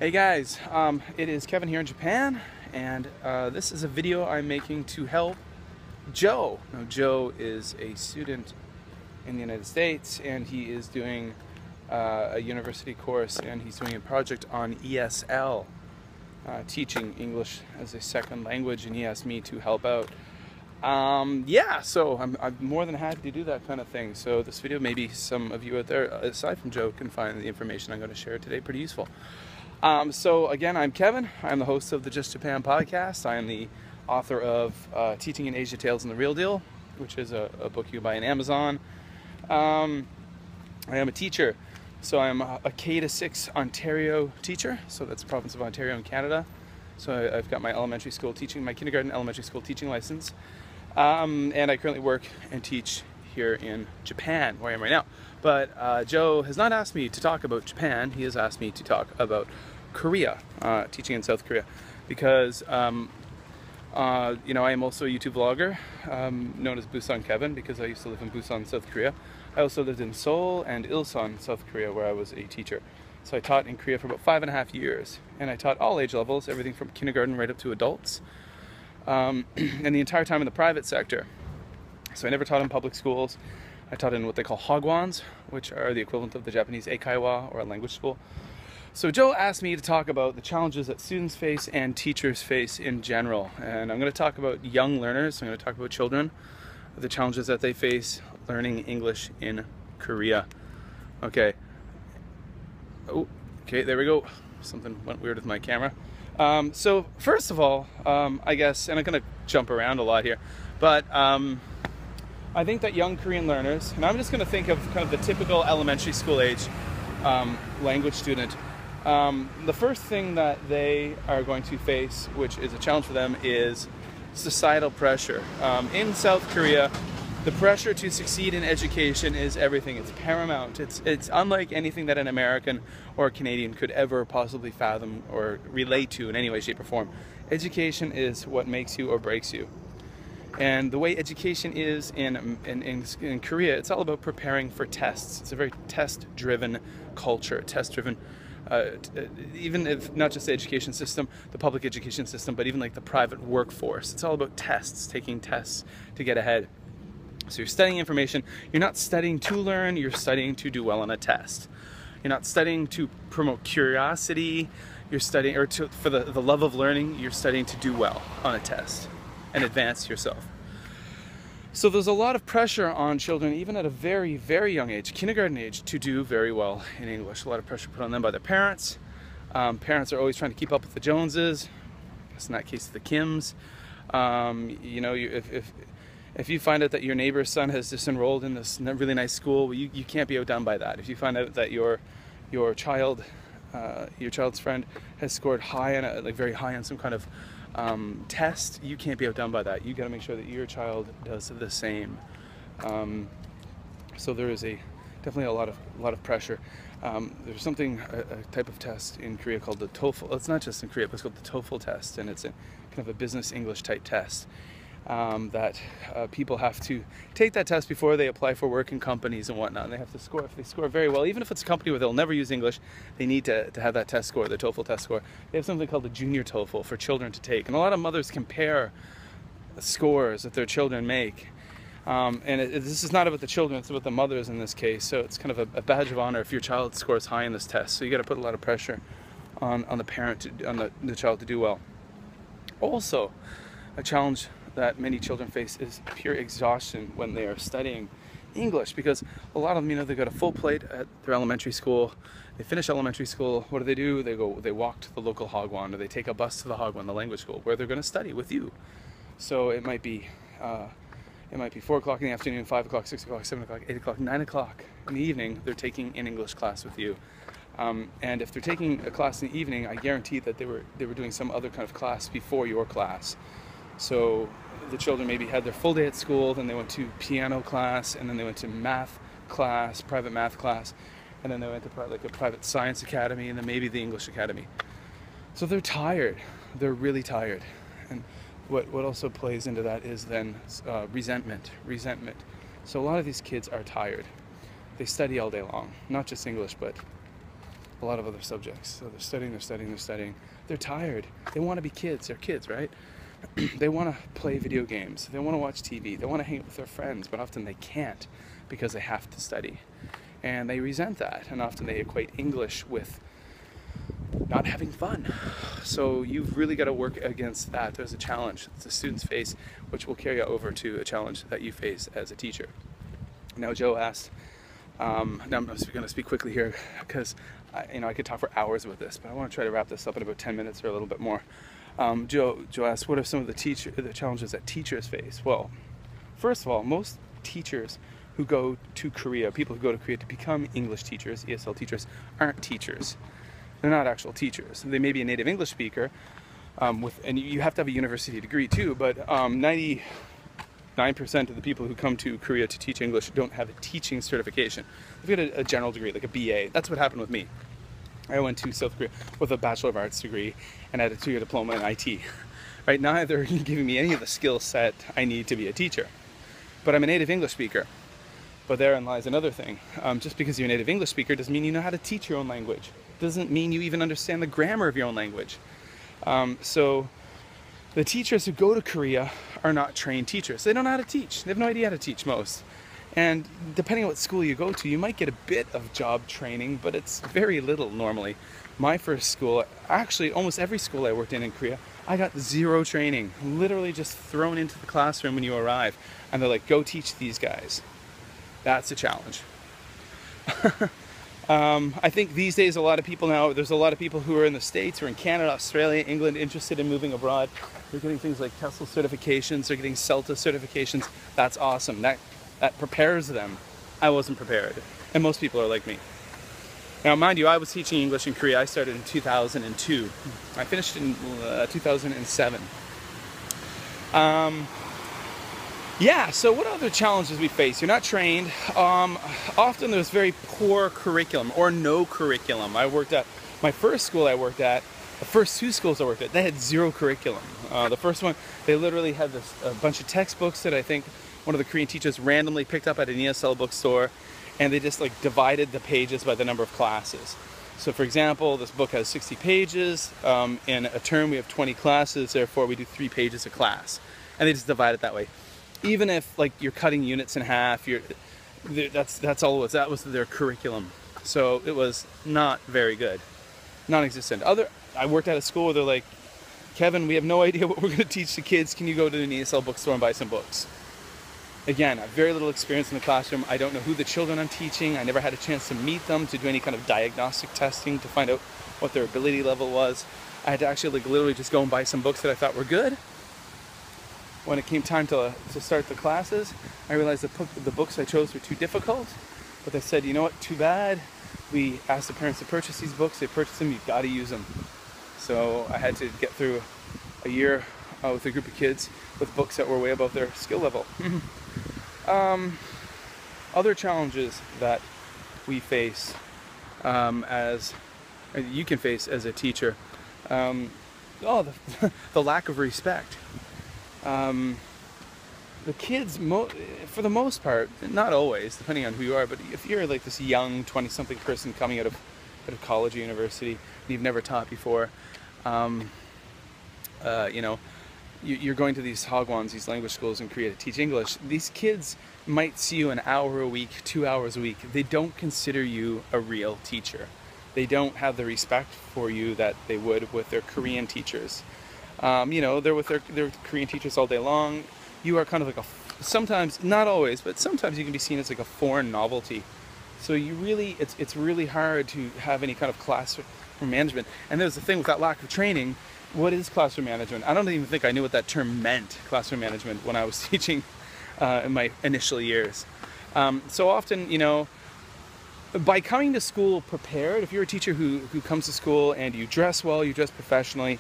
Hey guys, it is Kevin here in Japan, and this is a video I'm making to help Joe. Now, Joe is a student in the United States, and he is doing a university course, and he's doing a project on ESL, teaching English as a second language, and he asked me to help out. So I'm more than happy to do that kind of thing. So this video, maybe some of you out there, aside from Joe, can find the information I'm going to share today pretty useful. So again, I'm Kevin. I'm the host of the Just Japan podcast. I am the author of Teaching in Asia Tales and the Real Deal, which is a book you can buy on Amazon. I am a teacher. So I'm a K-6 Ontario teacher. So that's the province of Ontario in Canada. So I've got my elementary school teaching, my kindergarten elementary school teaching license. And I currently work and teach here in Japan, where I am right now. But Joe has not asked me to talk about Japan. He has asked me to talk about Korea, teaching in South Korea, because I am also a YouTube vlogger, known as Busankevin, because I used to live in Busan, South Korea. I also lived in Seoul and Ilsan, South Korea, where I was a teacher. So I taught in Korea for about 5.5 years, and I taught all age levels, everything from kindergarten right up to adults, and the entire time in the private sector. So I never taught in public schools. I taught in what they call hagwons, which are the equivalent of the Japanese eikaiwa, or a language school. So Joe asked me to talk about the challenges that students face and teachers face in general. And I'm going to talk about young learners. I'm going to talk about children, the challenges that they face learning English in Korea. Okay. Oh, okay, there we go. Something went weird with my camera. So first of all, I guess, and I'm going to jump around a lot here, but I think that young Korean learners, and I'm just going to think of kind of the typical elementary school age language student, the first thing that they are going to face, which is a challenge for them, is societal pressure. In South Korea, the pressure to succeed in education is everything. It's paramount. It's unlike anything that an American or a Canadian could ever possibly fathom or relate to in any way, shape, or form. Education is what makes you or breaks you. And the way education is in Korea, it's all about preparing for tests. It's a very test-driven culture, test-driven, even if not just the education system, the public education system, but even like the private workforce. It's all about tests, taking tests to get ahead. So you're studying information. You're not studying to learn, you're studying to do well on a test. You're not studying to promote curiosity, you're studying, or for the love of learning, you're studying to do well on a test and advance yourself. So there's a lot of pressure on children, even at a very, very young age, kindergarten age, to do very well in English. A lot of pressure put on them by their parents. Parents are always trying to keep up with the Joneses, I guess in that case the Kims. If you find out that your neighbor's son has just enrolled in this really nice school, you can't be outdone by that. If you find out that your child's friend has scored high on very high on some kind of test, you can't be outdone by that. You got to make sure that your child does the same. So there is definitely a lot of pressure. There's something, a type of test in Korea called the TOEFL. It's not just in Korea, but it's called the TOEFL test, and it's a kind of a business English type test. That people have to take that test before they apply for work in companies and whatnot. And they have to score. If they score very well, even if it's a company where they'll never use English, they need to have that test score, the TOEFL test score. They have something called the junior TOEFL for children to take. And a lot of mothers compare scores that their children make. This is not about the children, it's about the mothers in this case. So it's kind of a badge of honor if your child scores high in this test. So you got to put a lot of pressure on the parent, on the child to do well. Also, a challenge that many children face is pure exhaustion when they are studying English, because a lot of them, they got a full plate at their elementary school. They finish elementary school. What do? They walk to the local hagwon, or they take a bus to the hagwon, the language school, where they're going to study with you. So it might be 4 o'clock in the afternoon, 5 o'clock, 6 o'clock, 7 o'clock, 8 o'clock, 9 o'clock in the evening. They're taking an English class with you. And if they're taking a class in the evening, I guarantee that they were doing some other kind of class before your class. So the children maybe had their full day at school, then they went to piano class, and then they went to math class, private math class, and then they went to a private science academy, and then maybe the English academy. So they're tired. They're really tired. And what also plays into that is then resentment. So a lot of these kids are tired. They study all day long, not just English, but a lot of other subjects. So they're studying. They're tired. They want to be kids. They're kids, right? They want to play video games. They want to watch TV. They want to hang out with their friends, but often they can't because they have to study. And they resent that. And often they equate English with not having fun. So you've really got to work against that. There's a challenge that the students face, which will carry over to a challenge that you face as a teacher. Now, Joe asked, now I'm going to speak quickly here because I could talk for hours about this, but I want to try to wrap this up in about 10 minutes or a little bit more. Joe asked, what are some of the challenges that teachers face? Well, first of all, most teachers who go to Korea, people who go to Korea to become English teachers, ESL teachers, aren't teachers. They're not actual teachers. They may be a native English speaker, and you have to have a university degree too, but 99% of the people who come to Korea to teach English don't have a teaching certification. They've got a general degree, like a BA. That's what happened with me. I went to South Korea with a Bachelor of Arts degree and had a 2-year diploma in IT. Right now, they're giving me any of the skill set I need to be a teacher. But I'm a native English speaker. But therein lies another thing. Just because you're a native English speaker doesn't mean you know how to teach your own language. Doesn't mean you even understand the grammar of your own language. So the teachers who go to Korea are not trained teachers. They don't know how to teach. They have no idea how to teach most. And depending on what school you go to, you might get a bit of job training, but it's very little normally. My first school, actually almost every school I worked in Korea, I got zero training. Literally just thrown into the classroom when you arrive. And they're like, go teach these guys. That's a challenge. I think these days there's a lot of people who are in the States or in Canada, Australia, England, interested in moving abroad. They're getting things like TESOL certifications, they're getting CELTA certifications. That's awesome. That prepares them. I wasn't prepared. And most people are like me. Now, mind you, I was teaching English in Korea. I started in 2002. I finished in 2007. Yeah, so what other challenges we face? You're not trained. Often there's very poor curriculum or no curriculum. My first school I worked at, the first 2 schools I worked at, they had zero curriculum. The first one, they literally had a bunch of textbooks that I think one of the Korean teachers randomly picked up at an ESL bookstore, and they just like divided the pages by the number of classes. So for example, this book has 60 pages. In a term we have 20 classes, therefore we do 3 pages a class. And they just divide it that way. Even if like you're cutting units in half, that's all it was. That was their curriculum. So it was not very good, non-existent. I worked at a school where they're like, Kevin, we have no idea what we're going to teach the kids. Can you go to an ESL bookstore and buy some books? Again, I have very little experience in the classroom. I don't know who the children I'm teaching. I never had a chance to meet them, to do any kind of diagnostic testing to find out what their ability level was. I had to actually like literally just go and buy some books that I thought were good. When it came time to start the classes, I realized the books I chose were too difficult. But they said, you know what, too bad. We asked the parents to purchase these books. They purchased them, you've got to use them. So I had to get through a year with a group of kids with books that were way above their skill level. Other challenges that we face you can face as a teacher. The lack of respect. The kids, for the most part, not always, depending on who you are, but if you're like this young 20-something person coming out of college or university, and you've never taught before, you're going to these hagwons, these language schools in Korea to teach English. These kids might see you an hour a week, 2 hours a week. They don't consider you a real teacher. They don't have the respect for you that they would with their Korean teachers. They're with their Korean teachers all day long. You are kind of like sometimes, not always, but sometimes you can be seen as like a foreign novelty. So it's really hard to have any kind of classroom management. And there's the thing with that lack of training. What is classroom management? I don't even think I knew what that term meant, classroom management, when I was teaching in my initial years. So often, by coming to school prepared, if you're a teacher who comes to school and you dress well, you dress professionally,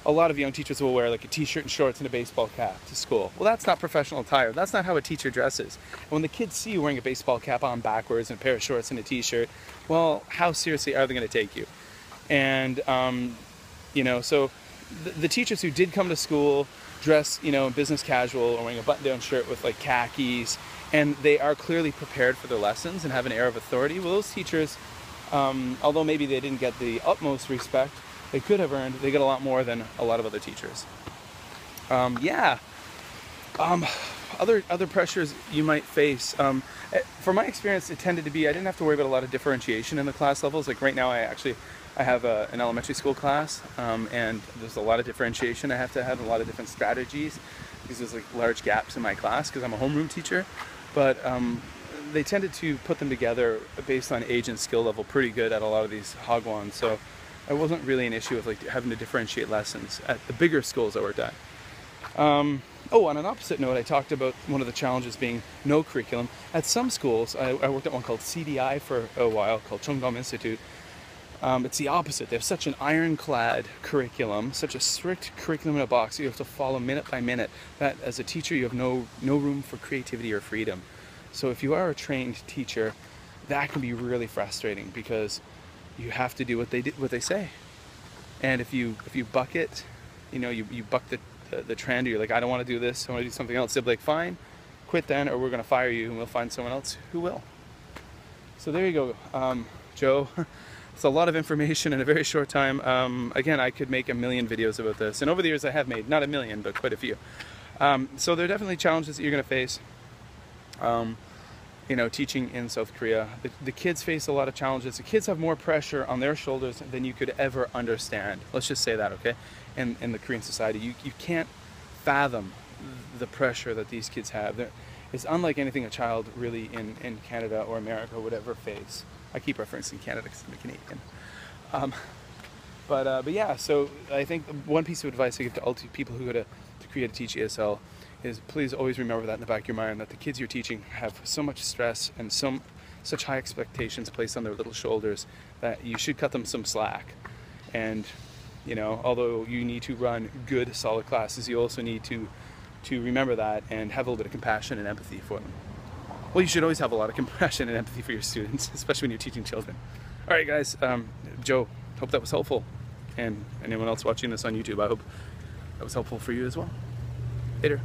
a lot of young teachers will wear like a t-shirt and shorts and a baseball cap to school. Well, that's not professional attire. That's not how a teacher dresses. And when the kids see you wearing a baseball cap on backwards and a pair of shorts and a t-shirt, well, how seriously are they going to take you? And, so the teachers who did come to school dress, business casual or wearing a button-down shirt with like khakis, and they are clearly prepared for their lessons and have an air of authority, well, those teachers Although maybe they didn't get the utmost respect they could have earned, they get a lot more than a lot of other teachers. Other pressures you might face. For my experience, it tended to be I didn't have to worry about a lot of differentiation in the class levels. Like right now, I have an elementary school class, and there's a lot of differentiation. I have to have a lot of different strategies because there's like large gaps in my class because I'm a homeroom teacher. But they tended to put them together based on age and skill level pretty good at a lot of these hagwons. So it wasn't really an issue of like having to differentiate lessons at the bigger schools I worked at. On an opposite note, I talked about one of the challenges being no curriculum. At some schools, I worked at one called CDI for a while, called Chungdom Institute. It's the opposite. They have such an ironclad curriculum, such a strict curriculum in a box you have to follow minute by minute, that as a teacher you have no room for creativity or freedom. So if you are a trained teacher, that can be really frustrating because you have to do what they say. And if you buck it, you buck the trend, or you're like, I don't want to do this, I want to do something else, they'll be like, fine, quit then, or we're going to fire you and we'll find someone else who will. So there you go, Joe. It's a lot of information in a very short time. Again, I could make a million videos about this, and over the years I have made, not a million, but quite a few. So there are definitely challenges that you're going to face. Teaching in South Korea, the kids face a lot of challenges. The kids have more pressure on their shoulders than you could ever understand. Let's just say that, okay? In the Korean society, you can't fathom the pressure that these kids have. It's unlike anything a child really in Canada or America would ever face. I keep referencing Canada because I'm a Canadian. But yeah, so I think one piece of advice I give to all people who go to Korea to teach ESL is please always remember that in the back of your mind, that the kids you're teaching have so much stress and such high expectations placed on their little shoulders that you should cut them some slack. And although you need to run good, solid classes, you also need to remember that and have a little bit of compassion and empathy for them. Well, you should always have a lot of compassion and empathy for your students, especially when you're teaching children. All right, guys, Joe, hope that was helpful. And anyone else watching this on YouTube, I hope that was helpful for you as well. Later.